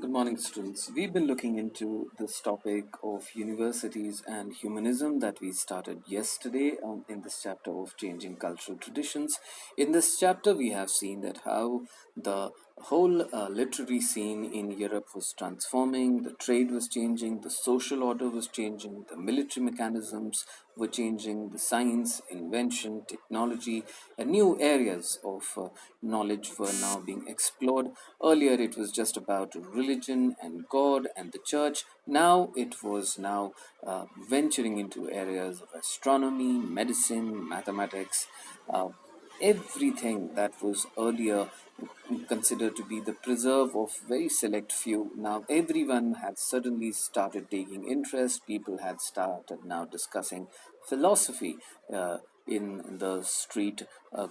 Good morning, students. We've been looking into this topic of universities and humanism that we started yesterday in this chapter of changing cultural traditions. In this chapter, we have seen that how the whole literary scene in Europe was transforming, the trade was changing, the social order was changing, the military mechanisms were changing, the science, invention, technology, and new areas of knowledge were now being explored. Earlier, it was just about religion and God and the church. Now it was venturing into areas of astronomy, medicine, mathematics, uh, everything that was earlier considered to be the preserve of very select few. Now everyone had suddenly started taking interest. People had started now discussing philosophy in the street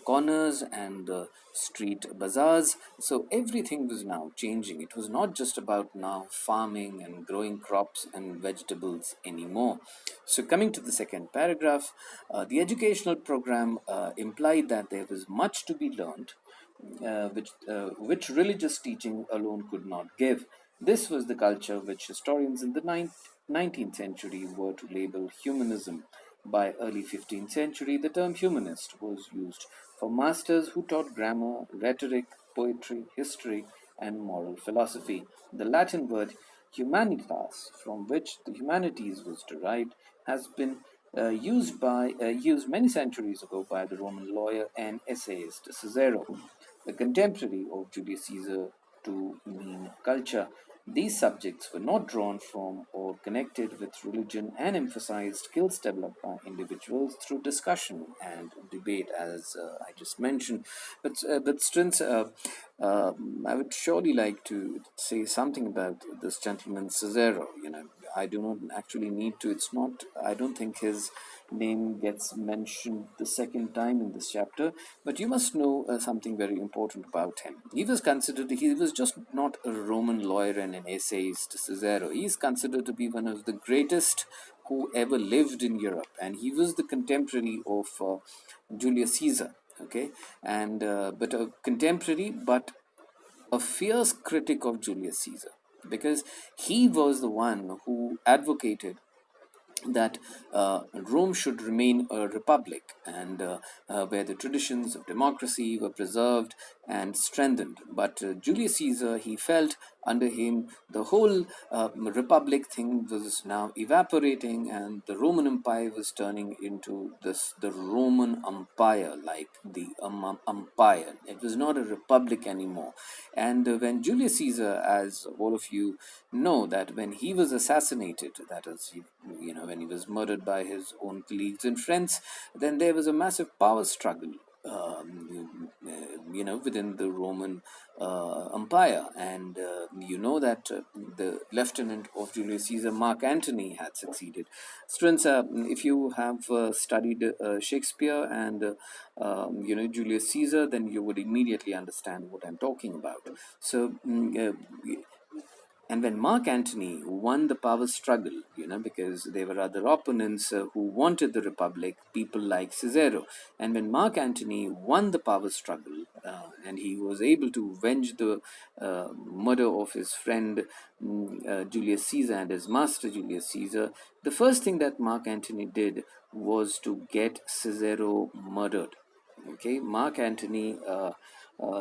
corners and the street bazaars. So everything was now changing. It was not just about now farming and growing crops and vegetables anymore. So coming to the second paragraph, the educational program implied that there was much to be learned which religious teaching alone could not give. This was the culture which historians in the 19th century were to label humanism. By early 15th century, the term humanist was used for masters who taught grammar, rhetoric, poetry, history, and moral philosophy. The Latin word humanitas, from which the humanities was derived, has been used many centuries ago by the Roman lawyer and essayist Cicero, the contemporary of Julius Caesar, to mean culture. These subjects were not drawn from or connected with religion and emphasized skills developed by individuals through discussion and debate, as I just mentioned. But students, I would surely like to say something about this gentleman Cicero. I do not actually need to. It's not. I don't think his name gets mentioned the second time in this chapter. But you must know something very important about him. He was just not a Roman lawyer and an essayist, Cicero. He is considered to be one of the greatest who ever lived in Europe, and he was the contemporary of Julius Caesar. Okay, and but a contemporary, but a fierce critic of Julius Caesar, because he was the one who advocated that Rome should remain a republic, and where the traditions of democracy were preserved and strengthened. But Julius Caesar, he felt under him the whole republic thing was now evaporating, and the Roman Empire was turning into the Roman Empire, like the empire. It was not a republic anymore. And when Julius Caesar, as all of you know, that when he was assassinated, that is, when he was murdered by his own colleagues and friends, then there was a massive power struggle. Within the Roman Empire, and that the lieutenant of Julius Caesar, Mark Antony, had succeeded. Students, if you have studied Shakespeare and Julius Caesar, then you would immediately understand what I'm talking about. So, and when Mark Antony won the power struggle, because there were other opponents who wanted the republic, people like Cicero. And when Mark Antony won the power struggle, and he was able to avenge the murder of his friend Julius Caesar and his master Julius Caesar, the first thing that Mark Antony did was to get Cicero murdered. Okay, Mark Antony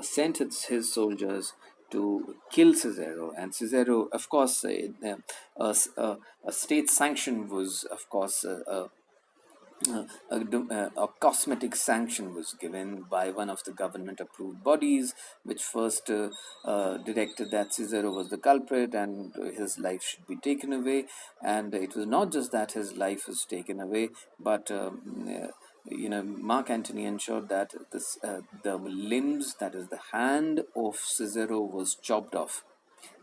sent his soldiers to kill Cicero, and Cicero, of course, a state sanction was, of course, a cosmetic sanction was given by one of the government approved bodies, which first directed that Cicero was the culprit and his life should be taken away. And it was not just that his life was taken away, but Mark Antony ensured that the limbs, that is the hand of Cicero, was chopped off,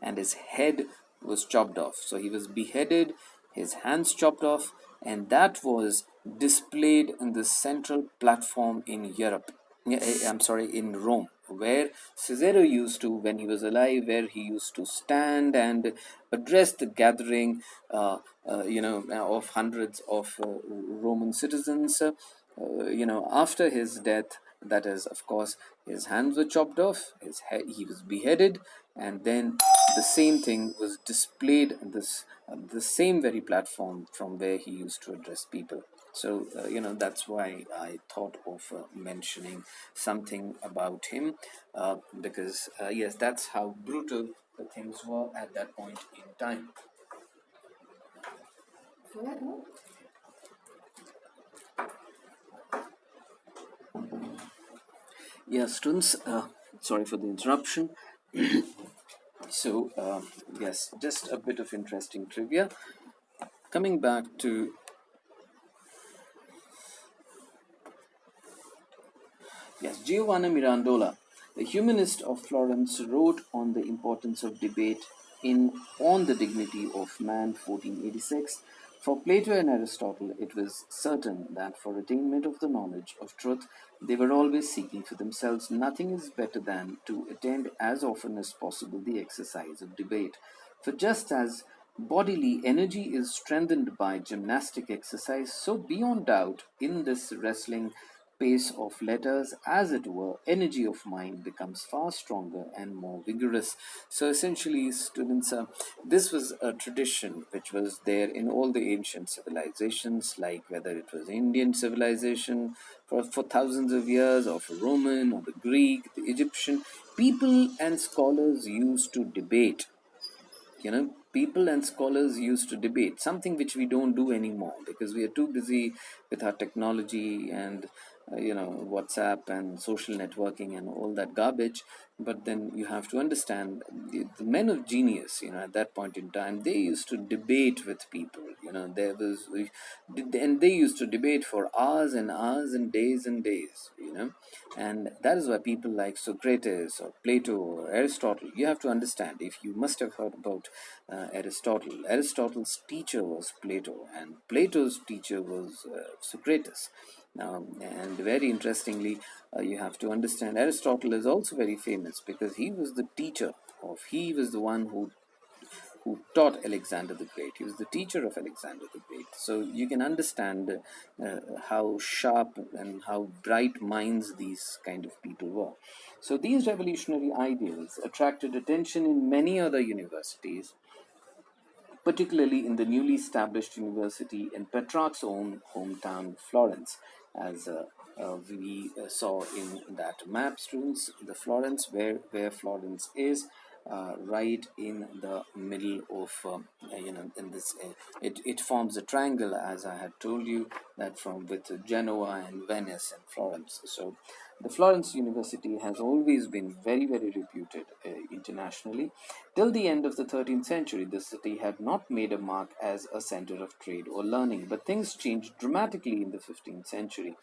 and his head was chopped off. So he was beheaded, his hands chopped off, and that was displayed in the central platform in Europe. I'm sorry, in Rome, where Cicero used to, when he was alive, where he used to stand and address the gathering, of hundreds of Roman citizens. After his death, that is, of course, his hands were chopped off, he was beheaded, and then the same thing was displayed in the same very platform from where he used to address people. So that's why I thought of mentioning something about him, because yes, that's how brutal the things were at that point in time. Yeah, students, sorry for the interruption. So, yes, just a bit of interesting trivia. Coming back to, yes, Giovanna Mirandola, the humanist of Florence, wrote on the importance of debate in On the Dignity of Man, 1486. For Plato and Aristotle, it was certain that for attainment of the knowledge of truth, they were always seeking for themselves. Nothing is better than to attend as often as possible the exercise of debate. For just as bodily energy is strengthened by gymnastic exercise, so beyond doubt, in this wrestling pace of letters, as it were, energy of mind becomes far stronger and more vigorous. So essentially, students, this was a tradition which was there in all the ancient civilizations, like whether it was Indian civilization for thousands of years, or for Roman, or the Greek, the Egyptian. People and scholars used to debate. People and scholars used to debate, something which we don't do anymore because we are too busy with our technology and WhatsApp and social networking and all that garbage. But then you have to understand, the men of genius, at that point in time, they used to debate with people. And they used to debate for hours and hours and days. And that is why people like Socrates or Plato or Aristotle, you have to understand, if you must have heard about Aristotle. Aristotle's teacher was Plato, and Plato's teacher was Socrates. And very interestingly, you have to understand, Aristotle is also very famous because he was the one who taught Alexander the Great. He was the teacher of Alexander the Great. So you can understand how sharp and how bright minds these kind of people were. So these revolutionary ideals attracted attention in many other universities, particularly in the newly established university in Petrarch's own hometown, Florence, as we saw in that map, students. The Florence, where Florence is, right in the middle of, in this, it forms a triangle, as I had told you, that from with Genoa and Venice and Florence. So the Florence University has always been very, very reputed internationally. Till the end of the 13th century, the city had not made a mark as a center of trade or learning, but things changed dramatically in the 15th century.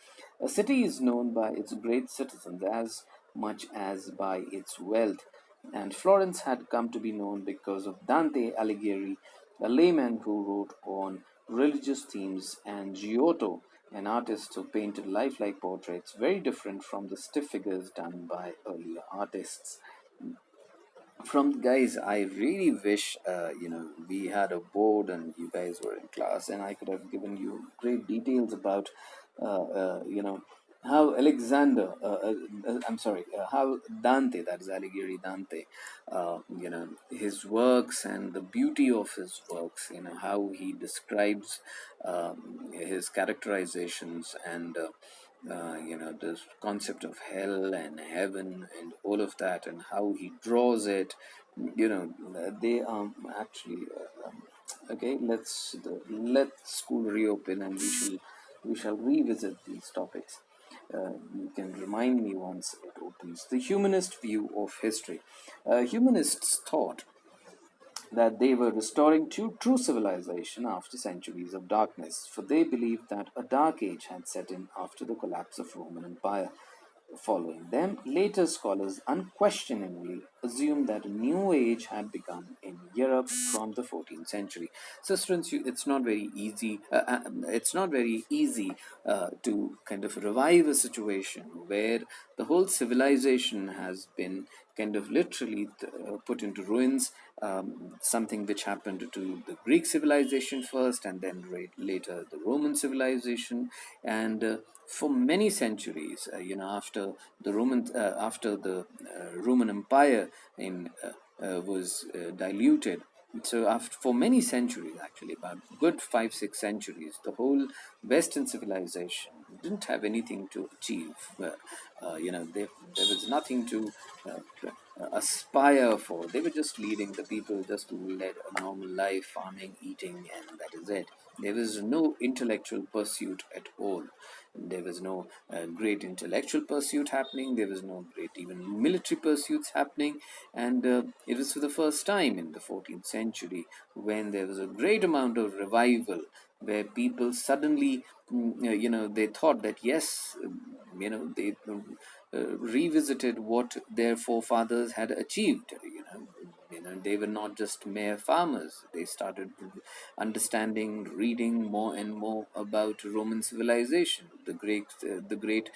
A city is known by its great citizens as much as by its wealth, and Florence had come to be known because of Dante Alighieri, a layman who wrote on religious themes, and Giotto, an artist who painted lifelike portraits very different from the stiff figures done by earlier artists. From guys, I really wish we had a board and you guys were in class, and I could have given you great details about how I'm sorry, how Dante, that is Alighieri Dante, his works and the beauty of his works, how he describes his characterizations and this concept of hell and heaven and all of that, and how he draws it. They are actually okay. Let school reopen, and we shall revisit these topics. You can remind me once it opens. The humanist view of history. Humanists thought that they were restoring true civilization after centuries of darkness, for they believed that a dark age had set in after the collapse of Roman Empire. Following them, later scholars unquestioningly assumed that a new age had begun in Europe from the 14th century. So, students, it's not very easy. It's not very easy to kind of revive a situation where the whole civilization has been kind of literally put into ruins. Something which happened to the Greek civilization first, and then later the Roman civilization, and for many centuries, after the Roman Empire in was diluted. So after for many centuries, actually about good 5 6 centuries, the whole Western civilization didn't have anything to achieve. There was nothing to aspire for. They were just leading the people, just led a normal life, farming, eating, and that is it. There was no intellectual pursuit at all. There was no great intellectual pursuit happening. There was no great even military pursuits happening. And it was for the first time in the 14th century when there was a great amount of revival, where people suddenly, they thought that yes, they revisited what their forefathers had achieved. They were not just mere farmers. They started understanding, reading more and more about Roman civilization, the great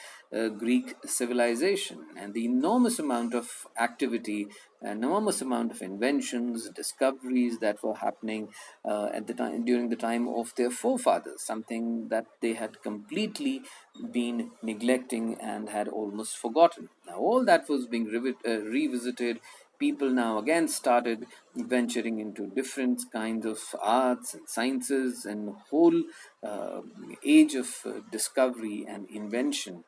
Greek civilization, and the enormous amount of activity, enormous amount of inventions, discoveries that were happening at the time during the time of their forefathers. Something that they had completely been neglecting and had almost forgotten. Now, all that was being revisited. People now again started venturing into different kinds of arts and sciences, and whole uh, age of discovery and invention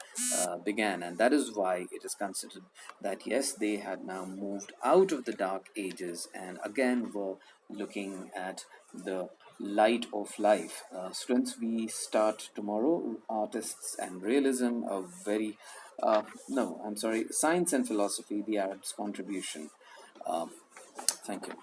began. And that is why it is considered that yes, they had now moved out of the dark ages and again were looking at the light of life. Students, we start tomorrow artists and realism, a very no, I'm sorry, science and philosophy, the Arab's contribution. um, Thank you.